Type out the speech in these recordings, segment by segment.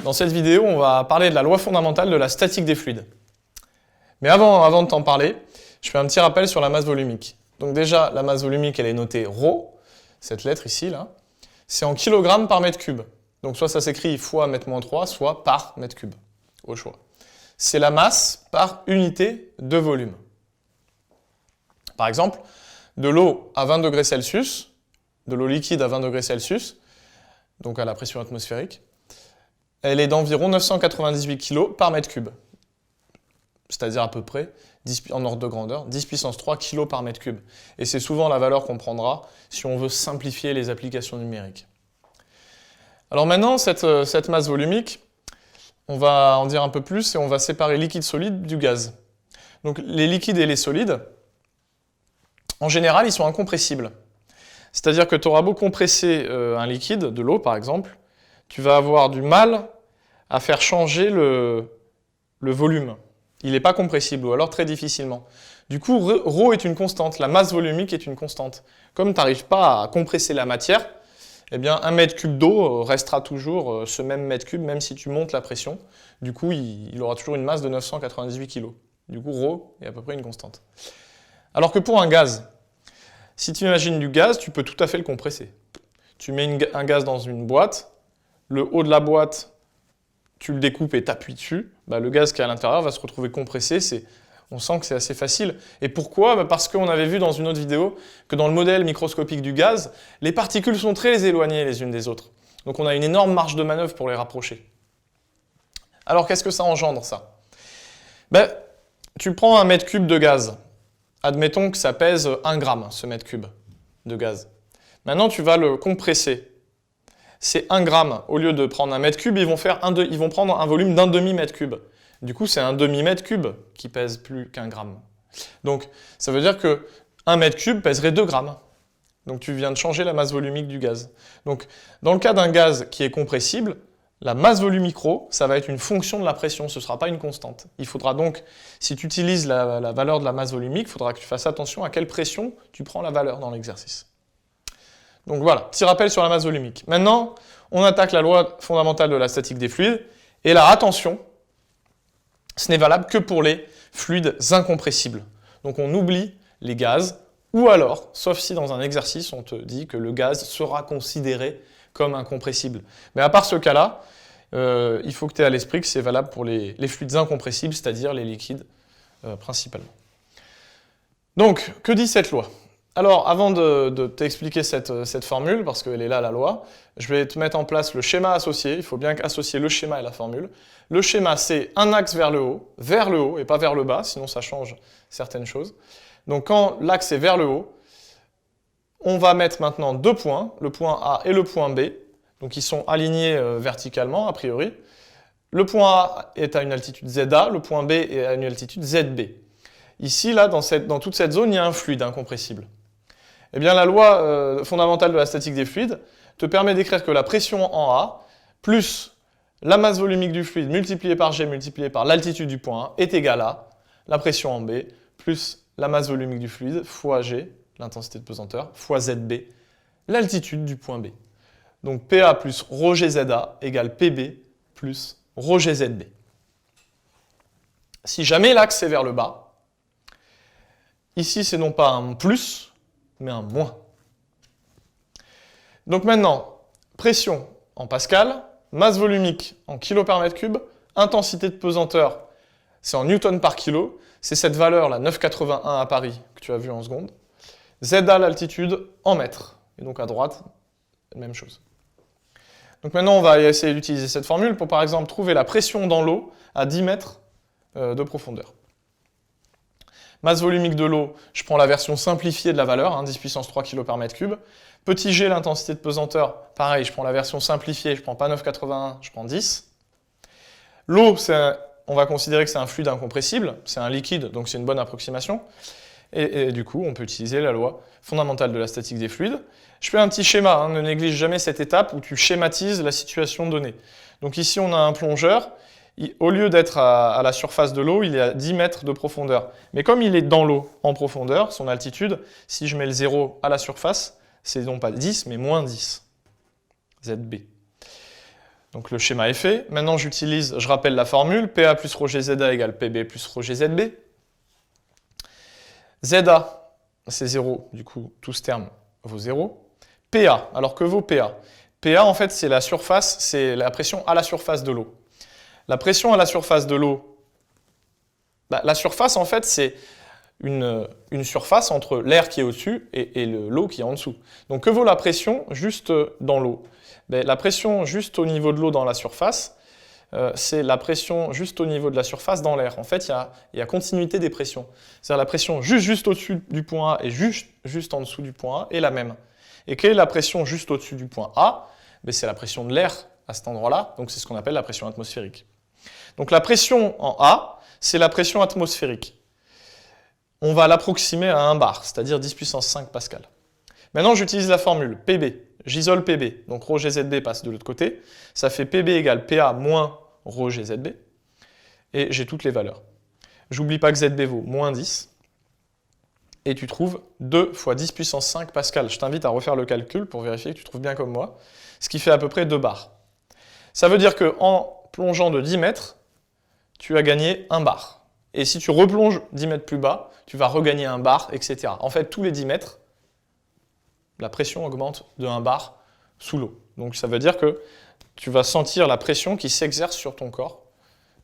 Dans cette vidéo, on va parler de la loi fondamentale de la statique des fluides. Mais avant de t'en parler, je fais un petit rappel sur la masse volumique. Donc déjà, la masse volumique, elle est notée ρ, cette lettre ici, là. C'est en kilogrammes par mètre cube. Donc soit ça s'écrit fois mètre-3, soit par mètre cube, au choix. C'est la masse par unité de volume. Par exemple, de l'eau à 20 degrés Celsius, de l'eau liquide à 20 degrés Celsius, donc à la pression atmosphérique, elle est d'environ 998 kg par mètre cube. C'est-à-dire à peu près, en ordre de grandeur, 10 puissance 3 kg par mètre cube. Et c'est souvent la valeur qu'on prendra si on veut simplifier les applications numériques. Alors maintenant, cette masse volumique, on va en dire un peu plus et on va séparer liquide solide du gaz. Donc les liquides et les solides, en général, ils sont incompressibles. C'est-à-dire que tu auras beau compresser un liquide, de l'eau par exemple, tu vas avoir du mal à faire changer le volume. Il n'est pas compressible, ou alors très difficilement. Du coup, ρ est une constante, la masse volumique est une constante. Comme tu n'arrives pas à compresser la matière, eh bien, un mètre cube d'eau restera toujours ce même mètre cube, même si tu montes la pression. Du coup, il aura toujours une masse de 998 kg. Du coup, ρ est à peu près une constante. Alors que pour un gaz, si tu imagines du gaz, tu peux tout à fait le compresser. Tu mets un gaz dans une boîte, le haut de la boîte, tu le découpes et t'appuies dessus, le gaz qui est à l'intérieur va se retrouver compressé, on sent que c'est assez facile. Et pourquoi? Parce qu'on avait vu dans une autre vidéo que dans le modèle microscopique du gaz, les particules sont très éloignées les unes des autres. Donc on a une énorme marge de manœuvre pour les rapprocher. Alors qu'est-ce que ça engendre, ça? Tu prends un mètre cube de gaz. Admettons que ça pèse 1 gramme, ce mètre cube de gaz. Maintenant, tu vas le compresser. C'est 1 gramme. Au lieu de prendre un mètre cube, ils vont prendre un volume d'un demi-mètre cube. Du coup, c'est un demi-mètre cube qui pèse plus qu'1 gramme. Donc, ça veut dire que 1 mètre cube pèserait 2 grammes. Donc, tu viens de changer la masse volumique du gaz. Donc, dans le cas d'un gaz qui est compressible, la masse volumique ρ, ça va être une fonction de la pression, ce ne sera pas une constante. Il faudra donc, si tu utilises la valeur de la masse volumique, il faudra que tu fasses attention à quelle pression tu prends la valeur dans l'exercice. Donc voilà, petit rappel sur la masse volumique. Maintenant, on attaque la loi fondamentale de la statique des fluides. Et là, attention, ce n'est valable que pour les fluides incompressibles. Donc on oublie les gaz, ou alors, sauf si dans un exercice, on te dit que le gaz sera considéré comme incompressible. Mais à part ce cas-là, il faut que tu aies à l'esprit que c'est valable pour les fluides incompressibles, c'est-à-dire les liquides principalement. Donc, que dit cette loi? Alors, avant de t'expliquer cette formule, parce qu'elle est là, la loi, je vais te mettre en place le schéma associé. Il faut bien associer le schéma et la formule. Le schéma, c'est un axe vers le haut, et pas vers le bas, sinon ça change certaines choses. Donc, quand l'axe est vers le haut, on va mettre maintenant 2 points, le point A et le point B. Donc, ils sont alignés verticalement, a priori. Le point A est à une altitude ZA, le point B est à une altitude ZB. Ici, là, dans toute cette zone, il y a un fluide incompressible. Eh bien, la loi fondamentale de la statique des fluides te permet d'écrire que la pression en A plus la masse volumique du fluide multipliée par G multipliée par l'altitude du point A est égale à la pression en B plus la masse volumique du fluide fois G, l'intensité de pesanteur, fois ZB, l'altitude du point B. Donc PA plus ρGZA égale PB plus ρGZB. Si jamais l'axe est vers le bas, ici c'est non pas un plus, mais un moins. Donc maintenant, pression en pascal, masse volumique en kilo par mètre cube, intensité de pesanteur, c'est en newton par kilo, c'est cette valeur là, 9,81 à Paris, que tu as vu en secondes. ZA, l'altitude, en mètres. Et donc à droite, même chose. Donc maintenant, on va essayer d'utiliser cette formule pour, par exemple, trouver la pression dans l'eau à 10 mètres de profondeur. Masse volumique de l'eau, je prends la version simplifiée de la valeur, 10 puissance 3 kg par mètre cube. Petit g, l'intensité de pesanteur, pareil, je prends la version simplifiée, je prends pas 9,81, je prends 10. L'eau, on va considérer que c'est un fluide incompressible, c'est un liquide, donc c'est une bonne approximation. Et du coup, on peut utiliser la loi fondamentale de la statique des fluides. Je fais un petit schéma, ne néglige jamais cette étape où tu schématises la situation donnée. Donc ici, on a un plongeur. Au lieu d'être à la surface de l'eau, il est à 10 mètres de profondeur. Mais comme il est dans l'eau en profondeur, son altitude, si je mets le 0 à la surface, c'est non pas 10, mais moins 10. ZB. Donc le schéma est fait. Maintenant, je rappelle la formule, PA plus ρ GZA égale PB plus ρ GZB. ZA, c'est 0, du coup, tout ce terme vaut 0. PA, alors que vaut PA? PA, en fait, c'est la surface, c'est la pression à la surface de l'eau. La pression à la surface de l'eau, la surface, en fait, c'est une surface entre l'air qui est au-dessus et l'eau qui est en dessous. Donc, que vaut la pression juste dans l'eau? La pression juste au niveau de l'eau dans la surface, c'est la pression juste au niveau de la surface dans l'air. En fait, il y a continuité des pressions. C'est-à-dire la pression juste au-dessus du point A et juste en dessous du point A est la même. Et quelle est la pression juste au-dessus du point A? C'est la pression de l'air à cet endroit-là, donc c'est ce qu'on appelle la pression atmosphérique. Donc la pression en A, c'est la pression atmosphérique. On va l'approximer à 1 bar, c'est-à-dire 10 puissance 5 pascal. Maintenant, j'utilise la formule PB. J'isole PB, donc ρ GZB passe de l'autre côté. Ça fait PB égale PA moins ρ GZB. Et j'ai toutes les valeurs. J'oublie pas que ZB vaut moins 10. Et tu trouves 2 fois 10 puissance 5 pascal. Je t'invite à refaire le calcul pour vérifier que tu trouves bien comme moi. Ce qui fait à peu près 2 bars. Ça veut dire qu'en plongeant de 10 mètres, tu as gagné 1 bar. Et si tu replonges 10 mètres plus bas, tu vas regagner 1 bar, etc. En fait, tous les 10 mètres, la pression augmente de 1 bar sous l'eau. Donc ça veut dire que tu vas sentir la pression qui s'exerce sur ton corps.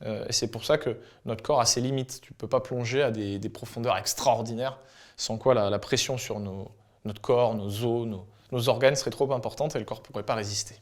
Et c'est pour ça que notre corps a ses limites. Tu ne peux pas plonger à des profondeurs extraordinaires, sans quoi la pression sur notre corps, nos os, nos organes serait trop importante et le corps ne pourrait pas résister.